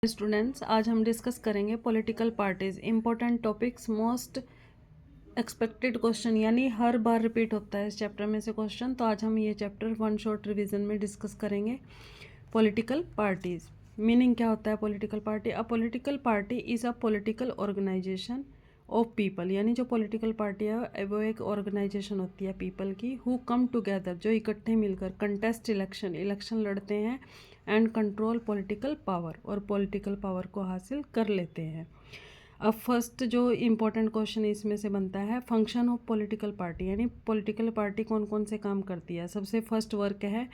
Students, आज हम discuss करेंगे political parties important topics most expected question, यानी हर बार रिपीट होता है इस चैप्टर में से क्वेश्चन। तो आज हम ये चैप्टर वन शॉर्ट रिवीजन में डिस्कस करेंगे। पॉलिटिकल पार्टीज मीनिंग क्या होता है? Political party, a political party is a political organisation of people, यानी जो पॉलिटिकल पार्टी है वो एक ऑर्गेनाइजेशन होती है पीपल की, हु कम टुगेदर, जो इकट्ठे मिलकर कंटेस्ट इलेक्शन लड़ते हैं, एंड कंट्रोल पॉलिटिकल पावर, और पॉलिटिकल पावर को हासिल कर लेते हैं। अब फर्स्ट जो इम्पोर्टेंट क्वेश्चन इसमें से बनता है, फंक्शन ऑफ पॉलिटिकल पार्टी, यानी पॉलिटिकल पार्टी कौन कौन से काम करती है। सबसे फर्स्ट वर्क है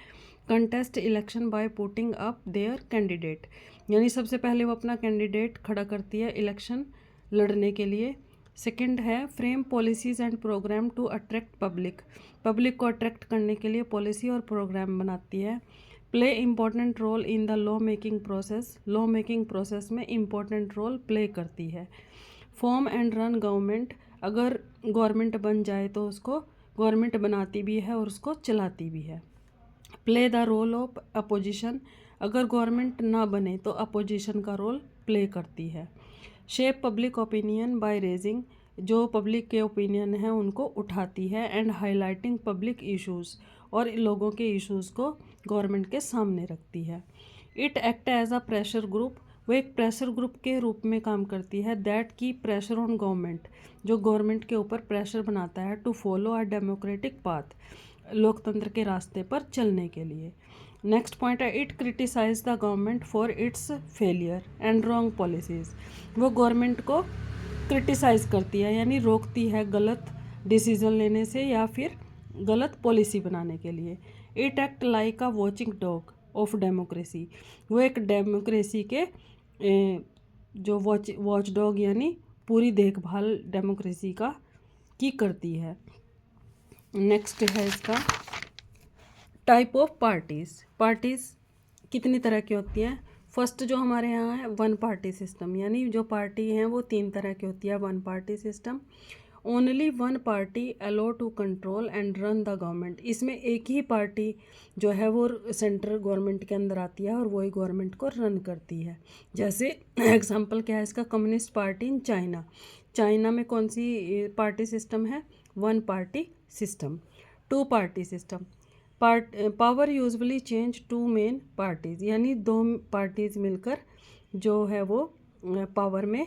contest election by putting up there candidate, यानी सबसे पहले वो अपना कैंडिडेट खड़ा करती है इलेक्शन लड़ने के लिए। सेकंड है frame policies and program to attract public को अट्रैक्ट करने के लिए पॉलिसी और प्रोग्राम बनाती है। Play important role in the law making process में इम्पॉर्टेंट रोल प्ले करती है। फॉर्म एंड रन गवर्नमेंट, अगर गवर्नमेंट बन जाए तो उसको गवर्नमेंट बनाती भी है और उसको चलाती भी है। Play the role of opposition, अगर गवर्नमेंट ना बने तो अपोजिशन का रोल प्ले करती है। Shape public opinion by raising, जो पब्लिक के ओपिनियन हैं उनको उठाती है। एंड हाईलाइटिंग पब्लिक इश्यूज़, और लोगों के इश्यूज़ को गवर्नमेंट के सामने रखती है। It act as a pressure group, वो एक प्रेशर ग्रुप के रूप में काम करती है। दैट की प्रेशर ऑन गवर्नमेंट, जो गवर्नमेंट के ऊपर प्रेशर बनाता है to follow a democratic path, लोकतंत्र के रास्ते पर चलने के लिए। नेक्स्ट पॉइंट है it criticise the government for its failure and wrong policies, वो गवर्नमेंट को क्रिटिसाइज करती है, यानी रोकती है गलत डिसीजन लेने से या फिर गलत पॉलिसी बनाने के लिए। It act like a watching dog of democracy, वो एक डेमोक्रेसी के जो वॉच डॉग, यानी पूरी देखभाल डेमोक्रेसी की करती है। नेक्स्ट है इसका टाइप ऑफ पार्टीज़ कितनी तरह की होती हैं। फर्स्ट जो हमारे यहाँ है वन पार्टी सिस्टम, यानी जो पार्टी हैं वो तीन तरह की होती है। One party system, only one party allow to control and run the government, इसमें एक ही पार्टी जो है वो सेंट्रल गवर्नमेंट के अंदर आती है और वही गवर्नमेंट को रन करती है। जैसे एग्जांपल क्या है इसका, कम्युनिस्ट पार्टी इन चाइना में कौन सी पार्टी सिस्टम है? One party system. Two party system, power usually change two main parties, यानी दो पार्टीज़ मिलकर जो है वो पावर में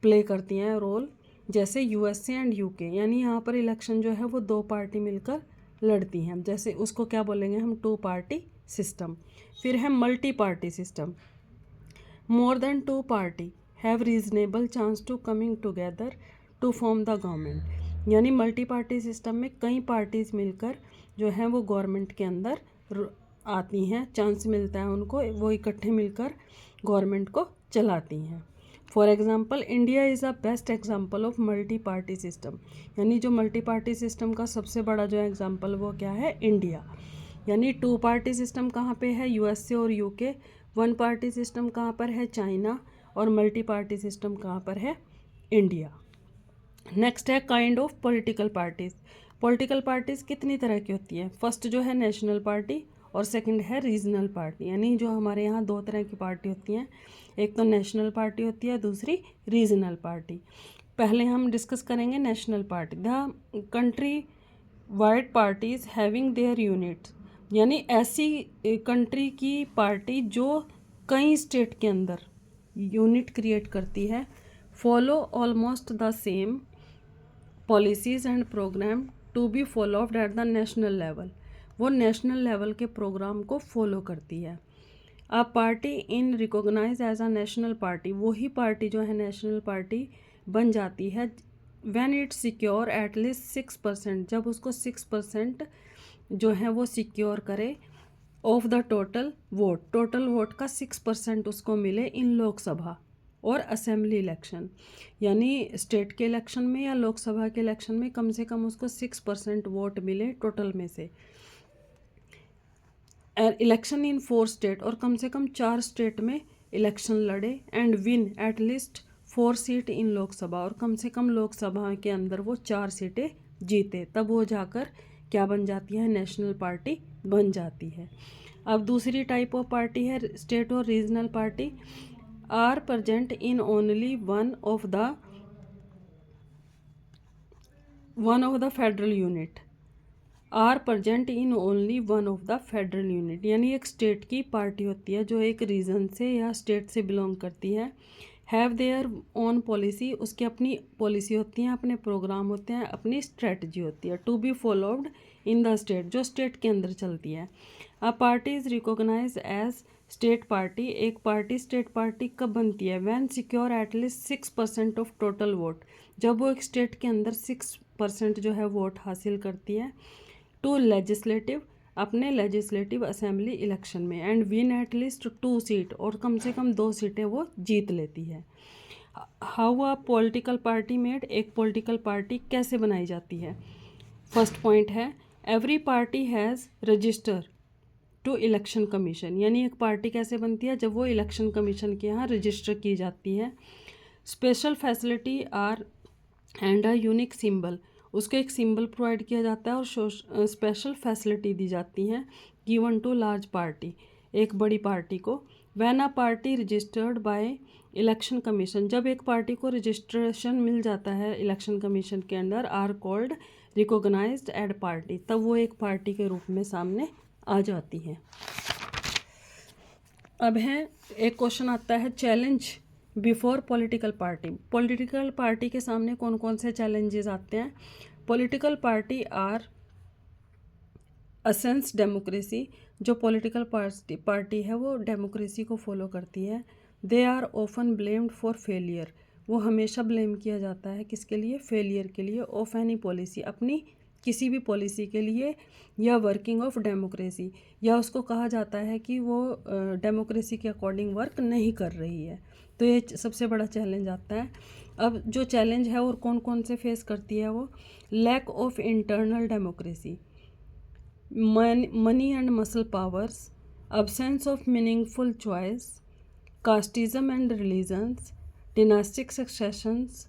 प्ले करती हैं रोल। जैसे यूएसए एंड यूके, यानी यहाँ पर इलेक्शन जो है वो दो पार्टी मिलकर लड़ती हैं, जैसे उसको क्या बोलेंगे हम? Two party system. फिर है multi party system, more than two party have reasonable chance to coming together to form the government, यानी मल्टी पार्टी सिस्टम में कई पार्टीज मिलकर जो है वो गवर्नमेंट के अंदर आती हैं, चांस मिलता है उनको, वो इकट्ठे मिलकर गवर्नमेंट को चलाती हैं। For example India is a best example of multi party system, यानी जो मल्टी पार्टी सिस्टम का सबसे बड़ा जो एग्जाम्पल वो क्या है? इंडिया। यानी टू पार्टी सिस्टम कहाँ पे है? यूएसए और यूके। वन पार्टी सिस्टम कहाँ पर है? चाइना। और मल्टी पार्टी सिस्टम कहाँ पर है? इंडिया। नेक्स्ट है काइंड ऑफ पॉलिटिकल पार्टीज़ कितनी तरह की होती हैं। फर्स्ट जो है नेशनल पार्टी और सेकंड है रीजनल पार्टी, यानी जो हमारे यहाँ दो तरह की पार्टी होती हैं, एक तो नेशनल पार्टी होती है, दूसरी रीजनल पार्टी। पहले हम डिस्कस करेंगे national party. The country wide parties having their units, यानी ऐसी कंट्री की पार्टी जो कई स्टेट के अंदर यूनिट क्रिएट करती है। Follow almost the same policies and program to be followed at the national level, वो नेशनल लेवल के प्रोग्राम को फॉलो करती है। A party in recognise as a national party, वही पार्टी जो है नेशनल पार्टी बन जाती है व्हेन इट सिक्योर एटलीस्ट 6%, जब उसको 6% जो है वो सिक्योर करे ऑफ द टोटल वोट का 6% उसको मिले इन लोकसभा और असेंबली इलेक्शन, यानी स्टेट के इलेक्शन में या लोकसभा के इलेक्शन में कम से कम उसको 6% वोट मिले टोटल में से। इलेक्शन इन 4 स्टेट, और कम से कम 4 स्टेट में इलेक्शन लड़े। And win at least 4 seat in Lok Sabha, और कम से कम लोकसभा के अंदर वो 4 सीटें जीते, तब वो जाकर क्या बन जाती है? नेशनल पार्टी बन जाती है। अब दूसरी टाइप ऑफ पार्टी है स्टेट और regional party. Are present in only one of the federal unit, are present in only one of the federal unit, यानी एक स्टेट की पार्टी होती है जो एक रीजन से या स्टेट से बिलोंग करती है। हैव देयर ओन पॉलिसी, उसकी अपनी पॉलिसी होती हैं, अपने प्रोग्राम होते हैं, अपनी स्ट्रेटजी होती है। To be followed in the state, जो स्टेट के अंदर चलती है। A party is recognise as state party, एक पार्टी स्टेट पार्टी कब बनती है? When secure at least 6% of total vote, जब वो एक स्टेट के अंदर 6% जो है वोट हासिल करती है। टू लेजिस्लेटिव, अपने लेजिस्लेटिव असेंबली इलेक्शन में। एंड विन एटलीस्ट 2 सीट, और कम से कम 2 सीटें वो जीत लेती है। How a political party made, एक पॉलिटिकल पार्टी कैसे बनाई जाती है? फर्स्ट पॉइंट है every party has register to election commission, यानी एक पार्टी कैसे बनती है? जब वो इलेक्शन कमीशन के यहाँ रजिस्टर की जाती है। Special facility are and a unique symbol, उसको एक सिंबल प्रोवाइड किया जाता है और स्पेशल फैसिलिटी दी जाती हैं गिवन टू लार्ज पार्टी, एक बड़ी पार्टी को। When a party registered by election commission, जब एक पार्टी को रजिस्ट्रेशन मिल जाता है इलेक्शन कमीशन के अंडर, आर कॉल्ड रिकॉग्नाइज्ड एड पार्टी, तब वो एक पार्टी के रूप में सामने आ जाती है। अब है एक क्वेश्चन आता है challenge before political party, political party के सामने कौन कौन से चैलेंजेस आते हैं? Political party are essence democracy, जो पॉलिटिकल पार्टी है वो डेमोक्रेसी को फॉलो करती है। They are often blamed for failure, वो हमेशा ब्लेम किया जाता है किसके लिए? फेलियर के लिए। ऑफ एनी पॉलिसी, अपनी किसी भी पॉलिसी के लिए, या वर्किंग ऑफ डेमोक्रेसी, या उसको कहा जाता है कि वो डेमोक्रेसी के अकॉर्डिंग वर्क नहीं कर रही है। तो ये सबसे बड़ा चैलेंज आता है। अब जो चैलेंज है और कौन कौन से फेस करती है वो? Lack of internal democracy, money and muscle powers, absence of meaningful choice, casteism and religions, dynastic successions,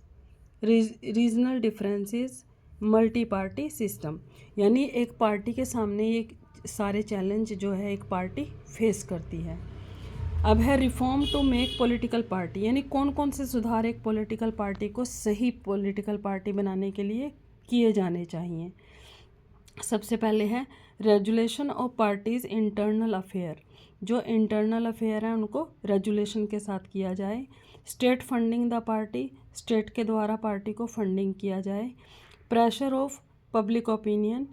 regional differences, multi party system, यानी एक पार्टी के सामने ये सारे चैलेंज जो है एक पार्टी फेस करती है। अब है reform to make political party, यानी कौन कौन से सुधार एक पॉलिटिकल पार्टी को सही पॉलिटिकल पार्टी बनाने के लिए किए जाने चाहिए। सबसे पहले है regulation of parties internal affair, जो इंटरनल अफेयर है उनको रेजुलेशन के साथ किया जाए। State funding the party, state के द्वारा पार्टी को फंडिंग किया जाए। प्रेशर ऑफ पब्लिक ओपिनियन,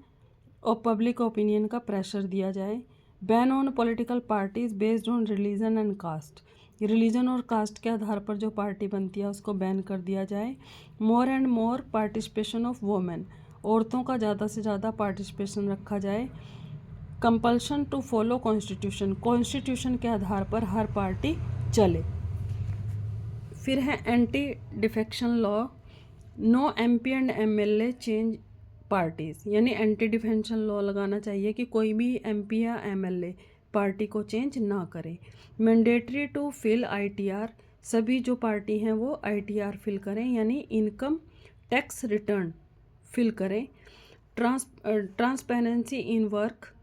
और पब्लिक ओपिनियन का प्रेशर दिया जाए। Ban on political parties based on religion and caste, religion और कास्ट के आधार पर जो पार्टी बनती है उसको बैन कर दिया जाए। More and more participation of women, औरतों का ज़्यादा से ज़्यादा पार्टिसिपेशन रखा जाए। Compulsion to follow constitution, constitution के आधार पर हर पार्टी चले। फिर है anti defection law, no MP and MLA change parties, यानी एंटी डिफेक्शन लॉ लगाना चाहिए कि कोई भी एमपी या एमएलए पार्टी को चेंज ना करे। मैंडेटरी टू फिल आईटीआर, सभी जो पार्टी हैं वो आईटीआर फिल करें, यानी इनकम टैक्स रिटर्न फिल करें। ट्रांसपेरेंसी इन वर्क,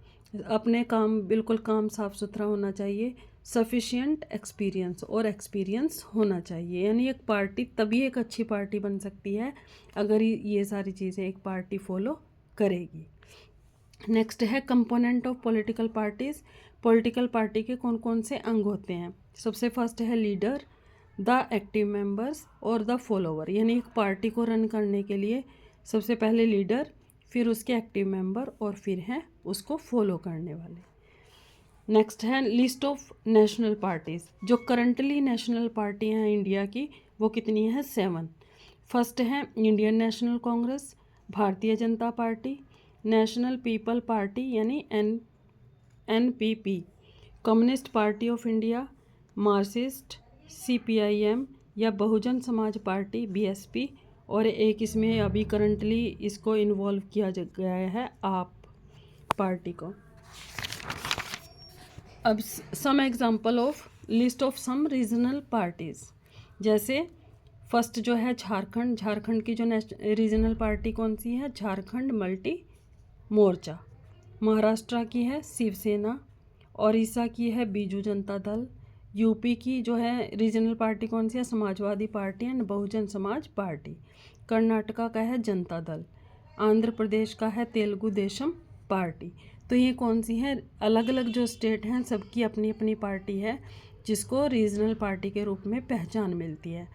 अपने काम बिल्कुल काम साफ सुथरा होना चाहिए। सफिशिएंट एक्सपीरियंस, और एक्सपीरियंस होना चाहिए, यानी एक पार्टी तभी एक अच्छी पार्टी बन सकती है अगर ये सारी चीज़ें एक पार्टी फॉलो करेगी। नेक्स्ट है component of political parties, political party के कौन कौन से अंग होते हैं? सबसे फर्स्ट है लीडर, द एक्टिव मेंबर्स और द फॉलोवर, यानी एक पार्टी को रन करने के लिए सबसे पहले लीडर, फिर उसके एक्टिव मेंबर और फिर हैं उसको फॉलो करने वाले। नेक्स्ट है लिस्ट ऑफ नेशनल पार्टीज़, जो करंटली नेशनल पार्टी हैं इंडिया की वो कितनी है? 7। फर्स्ट है Indian national Congress, Bharatiya Janata party, national people party यानी NPP, communist party of India, Marxist CPIM या बहुजन समाज पार्टी BSP, और एक इसमें अभी करंटली इसको इन्वॉल्व किया गया है आप पार्टी को। अब some example of list of some regional parties, जैसे फर्स्ट जो है झारखंड, झारखंड की जो रीजनल पार्टी कौन सी है? झारखंड मल्टी मोर्चा। महाराष्ट्र की है शिवसेना, ओडिशा की है बीजू जनता दल, यूपी की जो है रीजनल पार्टी कौन सी है, Samajwadi party and Bahujan Samaj party. Karnataka का है जनता दल। आंध्र प्रदेश का है तेलुगु देशम पार्टी। तो ये कौन सी है, अलग अलग जो स्टेट हैं सबकी अपनी अपनी पार्टी है जिसको रीजनल पार्टी के रूप में पहचान मिलती है।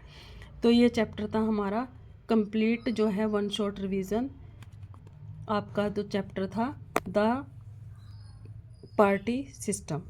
तो ये चैप्टर था हमारा कंप्लीट, जो है वन शॉट रिवीजन आपका। तो चैप्टर था द पार्टी सिस्टम।